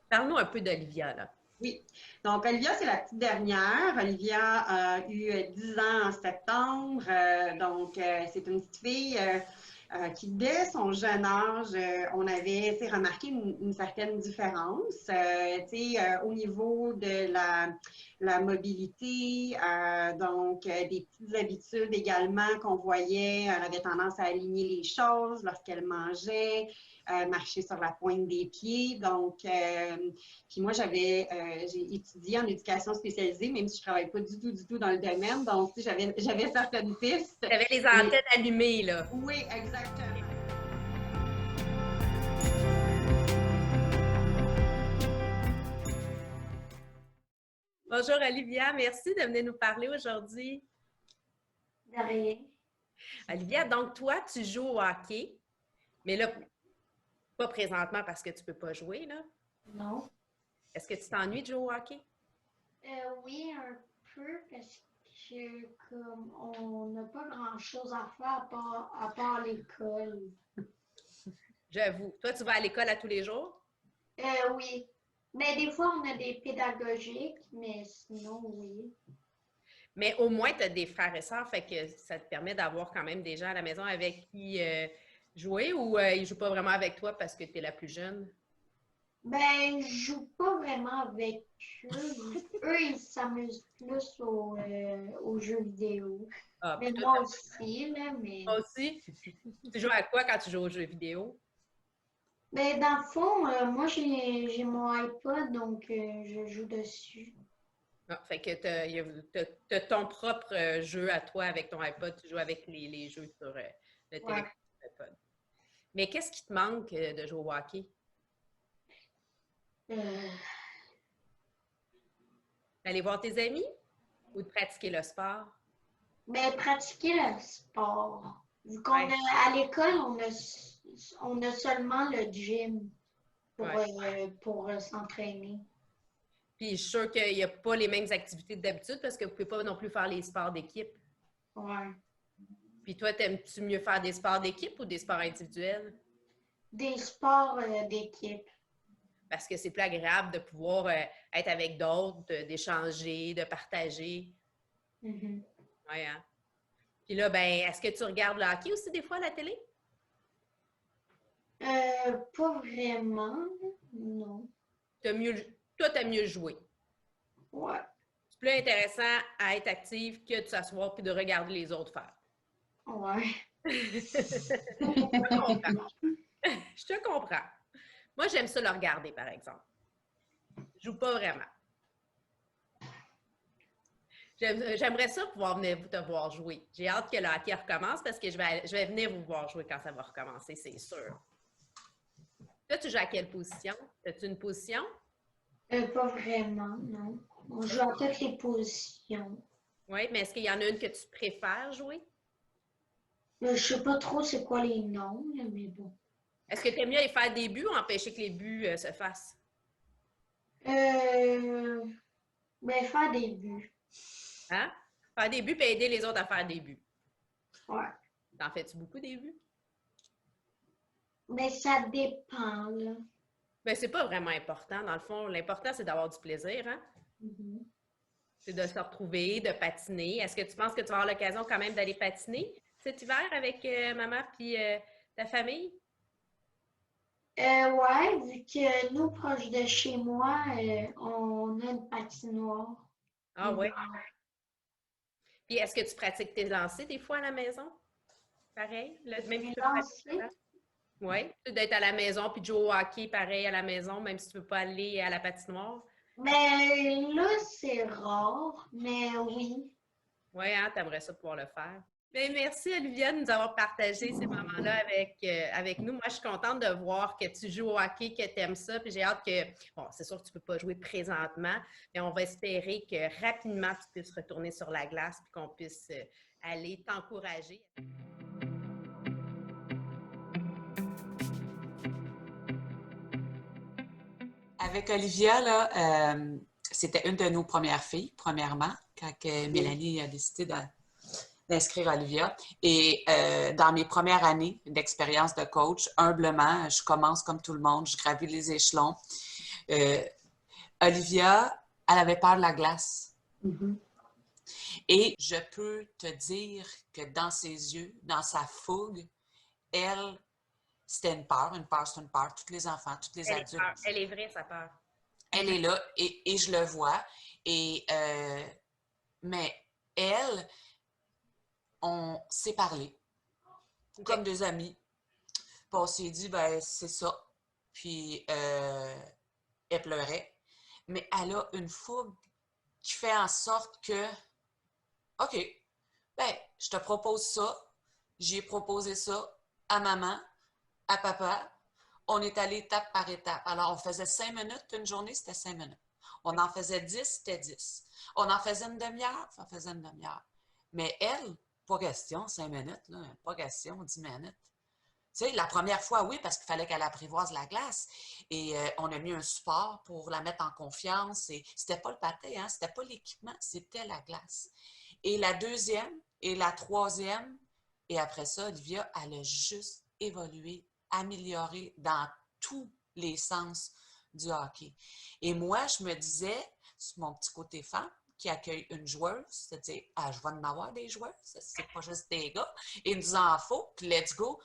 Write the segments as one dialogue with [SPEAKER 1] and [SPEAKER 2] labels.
[SPEAKER 1] Parle-nous un peu d'Olivia, là.
[SPEAKER 2] Oui. Donc, Olivia, c'est la petite dernière. Olivia a eu 10 ans en septembre. C'est une petite fille qui, dès son jeune âge, on avait remarqué une certaine différence au niveau de la mobilité, des petites habitudes également qu'on voyait. Elle avait tendance à aligner les choses lorsqu'elle mangeait, marcher sur la pointe des pieds. Puis moi, j'ai étudié en éducation spécialisée, même si je ne travaille pas du tout dans le domaine. Donc, j'avais certaines pistes.
[SPEAKER 1] Tu avais les antennes allumées, là.
[SPEAKER 2] Oui, exactement.
[SPEAKER 1] Bonjour Olivia, merci de venir nous parler aujourd'hui.
[SPEAKER 3] De rien.
[SPEAKER 1] Olivia, donc toi, tu joues au hockey, mais là, pas présentement parce que tu ne peux pas jouer, là.
[SPEAKER 3] Non.
[SPEAKER 1] Est-ce que tu t'ennuies de jouer au hockey?
[SPEAKER 3] Oui, un peu, parce que comme on n'a pas grand-chose à faire à part l'école.
[SPEAKER 1] J'avoue. Toi, tu vas à l'école à tous les jours?
[SPEAKER 3] Oui. Mais des fois, on a des pédagogiques, mais sinon, oui.
[SPEAKER 1] Mais au moins, tu as des frères et sœurs, fait que ça te permet d'avoir quand même des gens à la maison avec qui jouer ou ils ne jouent pas vraiment avec toi parce que tu es la plus jeune?
[SPEAKER 3] Ben, je joue pas vraiment avec eux. Eux, ils s'amusent plus aux jeux vidéo.
[SPEAKER 1] Ah,
[SPEAKER 3] Mais
[SPEAKER 1] puis
[SPEAKER 3] moi aussi, là, mais...
[SPEAKER 1] toi aussi? Tu joues à quoi quand tu joues aux jeux vidéo?
[SPEAKER 3] Ben, dans le fond, moi, j'ai mon iPod, donc je joue dessus.
[SPEAKER 1] Ah, fait que tu as ton propre jeu à toi avec ton iPod, tu joues avec les jeux sur le téléphone.
[SPEAKER 3] Ouais.
[SPEAKER 1] Mais qu'est-ce qui te manque de jouer au hockey?
[SPEAKER 3] Euh,
[SPEAKER 1] D'aller voir tes amis ou de pratiquer le sport?
[SPEAKER 3] Ben, pratiquer le sport. Vu qu'on
[SPEAKER 1] Ouais.
[SPEAKER 3] à l'école, on a seulement le gym pour s'entraîner.
[SPEAKER 1] Puis je suis sûre qu'il n'y a pas les mêmes activités que d'habitude parce que vous ne pouvez pas non plus faire les sports d'équipe.
[SPEAKER 3] Ouais.
[SPEAKER 1] Puis toi, t'aimes-tu mieux faire des sports d'équipe ou des sports individuels?
[SPEAKER 3] Des sports d'équipe.
[SPEAKER 1] Parce que c'est plus agréable de pouvoir être avec d'autres, d'échanger, de partager.
[SPEAKER 3] Mhm.
[SPEAKER 1] Ouais, hein? Puis là, ben, est-ce que tu regardes le hockey aussi des fois à la télé?
[SPEAKER 3] Pas vraiment, non.
[SPEAKER 1] Toi, t'aimes mieux jouer.
[SPEAKER 3] Ouais.
[SPEAKER 1] C'est plus intéressant à être active que de s'asseoir puis de regarder les autres faire.
[SPEAKER 3] Ouais.
[SPEAKER 1] Je te comprends. Je te comprends. Moi, j'aime ça le regarder, par exemple. Je joue pas vraiment. J'aimerais ça pouvoir venir te voir jouer. J'ai hâte que le hockey recommence parce que je vais venir vous voir jouer quand ça va recommencer, c'est sûr. Toi, tu joues à quelle position? As-tu une position?
[SPEAKER 3] Pas vraiment, non. On joue à toutes les positions.
[SPEAKER 1] Oui, mais est-ce qu'il y en a une que tu préfères jouer?
[SPEAKER 3] Je sais pas trop c'est quoi les noms, là, mais bon.
[SPEAKER 1] Est-ce que tu aimes mieux aller faire des buts ou empêcher que les buts se fassent?
[SPEAKER 3] Ben, faire des buts.
[SPEAKER 1] Hein? Faire des buts et aider les autres à faire des buts.
[SPEAKER 3] Ouais.
[SPEAKER 1] T'en fais-tu beaucoup des buts?
[SPEAKER 3] Mais ça dépend, là.
[SPEAKER 1] Ben, c'est pas vraiment important. Dans le fond, l'important, c'est d'avoir du plaisir, hein?
[SPEAKER 3] Mm-hmm.
[SPEAKER 1] C'est de se retrouver, de patiner. Est-ce que tu penses que tu vas avoir l'occasion quand même d'aller patiner cet hiver avec maman puis ta famille?
[SPEAKER 3] Ouais, vu que nous, proche de chez moi, on a une patinoire.
[SPEAKER 1] Ah oui? Puis est-ce que tu pratiques tes lancers des fois à la maison? Pareil? Même si tu peux pratiquer? Oui, d'être à la maison puis de jouer au hockey pareil à la maison, même si tu ne peux pas aller à la patinoire.
[SPEAKER 3] Mais là, c'est rare, mais oui.
[SPEAKER 1] Oui, hein, tu aimerais ça pouvoir le faire. Bien, merci, Olivia, de nous avoir partagé ces moments-là avec nous. Moi, je suis contente de voir que tu joues au hockey, que tu aimes ça. Puis j'ai hâte que, bon, c'est sûr que tu ne peux pas jouer présentement, mais on va espérer que rapidement, tu puisses retourner sur la glace puis qu'on puisse aller t'encourager.
[SPEAKER 4] avec Olivia, là, c'était une de nos premières filles, premièrement, quand Mélanie a décidé d'inscrire Olivia. Et dans mes premières années d'expérience de coach, humblement, je commence comme tout le monde, je gravis les échelons. Olivia, elle avait peur de la glace.
[SPEAKER 2] Mhm.
[SPEAKER 4] Et je peux te dire que dans ses yeux, dans sa fougue, elle, c'était une peur, c'est une peur. Tous les enfants, tous les adultes.
[SPEAKER 1] Elle est vraie, sa peur.
[SPEAKER 4] Elle est là et je le vois. Mais elle, on s'est parlé comme des amis. Puis on s'est dit, ben c'est ça. Puis elle pleurait. Mais elle a une fougue qui fait en sorte que, OK, ben je te propose ça. J'ai proposé ça à maman, à papa. On est allé étape par étape. Alors, on faisait 5 minutes, une journée, c'était 5 minutes. On en faisait 10, c'était 10. On en faisait une demi-heure, ça faisait une demi-heure. Mais elle, pas question, 5 minutes, là, pas question, 10 minutes. Tu sais, la première fois, oui, parce qu'il fallait qu'elle apprivoise la glace. Et on a mis un support pour la mettre en confiance. Et c'était pas le pâté, hein, c'était pas l'équipement, c'était la glace. Et la deuxième et la troisième, et après ça, Olivia, elle a juste évolué, amélioré dans tous les sens du hockey. Et moi, je me disais, sur mon petit côté femme, qui accueille une joueuse, c'est-à-dire, je vais en avoir des joueuses, c'est pas juste des gars, il nous en faut, puis let's go.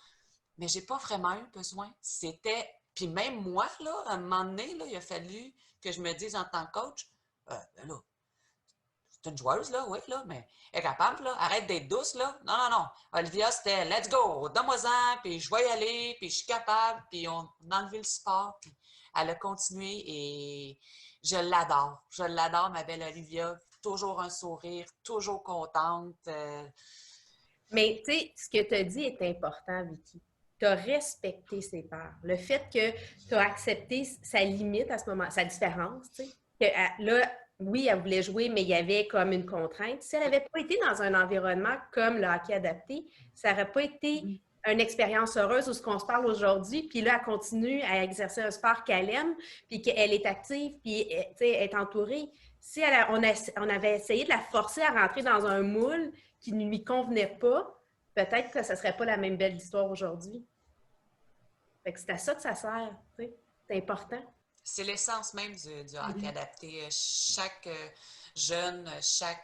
[SPEAKER 4] Mais j'ai pas vraiment eu besoin. C'était, puis même moi, là, à un moment donné, là, il a fallu que je me dise en tant que coach, ben là, c'est une joueuse, là, oui, là, mais elle est capable, là, arrête d'être douce, là. Non, non, non. Olivia, c'était let's go, donne-moi-en, puis je vais y aller, puis je suis capable, puis on a enlevé le sport, puis elle a continué et je l'adore. Je l'adore, ma belle Olivia. Toujours un sourire, toujours contente.
[SPEAKER 1] Mais, tu sais, ce que tu as dit est important, Vicky. Tu as respecté ses peurs. Le fait que tu as accepté sa limite à ce moment, sa différence, tu sais. Là, oui, elle voulait jouer, mais il y avait comme une contrainte. Si elle n'avait pas été dans un environnement comme le hockey adapté, ça n'aurait pas été une expérience heureuse où ce qu'on se parle aujourd'hui, puis là, elle continue à exercer un sport qu'elle aime, puis qu'elle est active, puis tu sais, elle est entourée. Si on avait essayé de la forcer à rentrer dans un moule qui ne lui convenait pas, peut-être que ce ne serait pas la même belle histoire aujourd'hui. Fait que c'est à ça que ça sert, tu sais. C'est important.
[SPEAKER 4] C'est l'essence même du hockey adapté. Chaque jeune,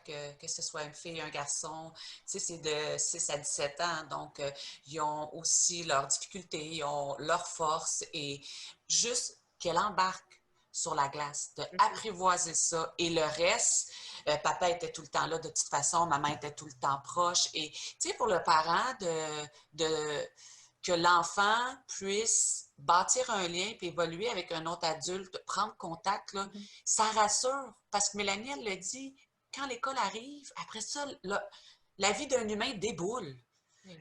[SPEAKER 4] que ce soit une fille, un garçon, tu sais, c'est de 6 à 17 ans. Donc, ils ont aussi leurs difficultés, ils ont leurs forces et juste qu'elle embarque sur la glace, d'apprivoiser ça. Et le reste, papa était tout le temps là de toute façon, maman était tout le temps proche. Et, tu sais, pour le parent, que l'enfant puisse bâtir un lien puis évoluer avec un autre adulte, prendre contact, là, ça rassure. Parce que Mélanie, elle l'a dit, quand l'école arrive, après ça, la vie d'un humain déboule.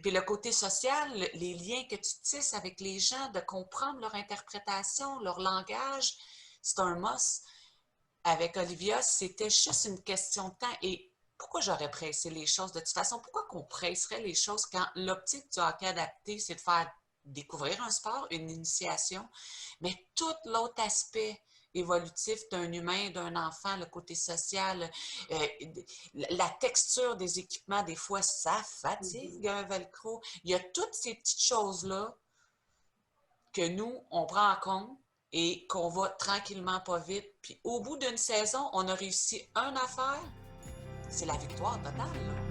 [SPEAKER 4] Puis le côté social, les liens que tu tisses avec les gens, de comprendre leur interprétation, leur langage, c'est un must. Avec Olivia, c'était juste une question de temps. Et pourquoi j'aurais pressé les choses de toute façon? Pourquoi qu'on presserait les choses quand l'optique du hockey adapté, c'est de faire découvrir un sport, une initiation, mais tout l'autre aspect évolutif d'un humain, d'un enfant, le côté social, la texture des équipements, des fois, ça fatigue un velcro. Il y a toutes ces petites choses-là que nous, on prend en compte et qu'on va tranquillement, pas vite. Puis au bout d'une saison, on a réussi une affaire, c'est la victoire totale, là.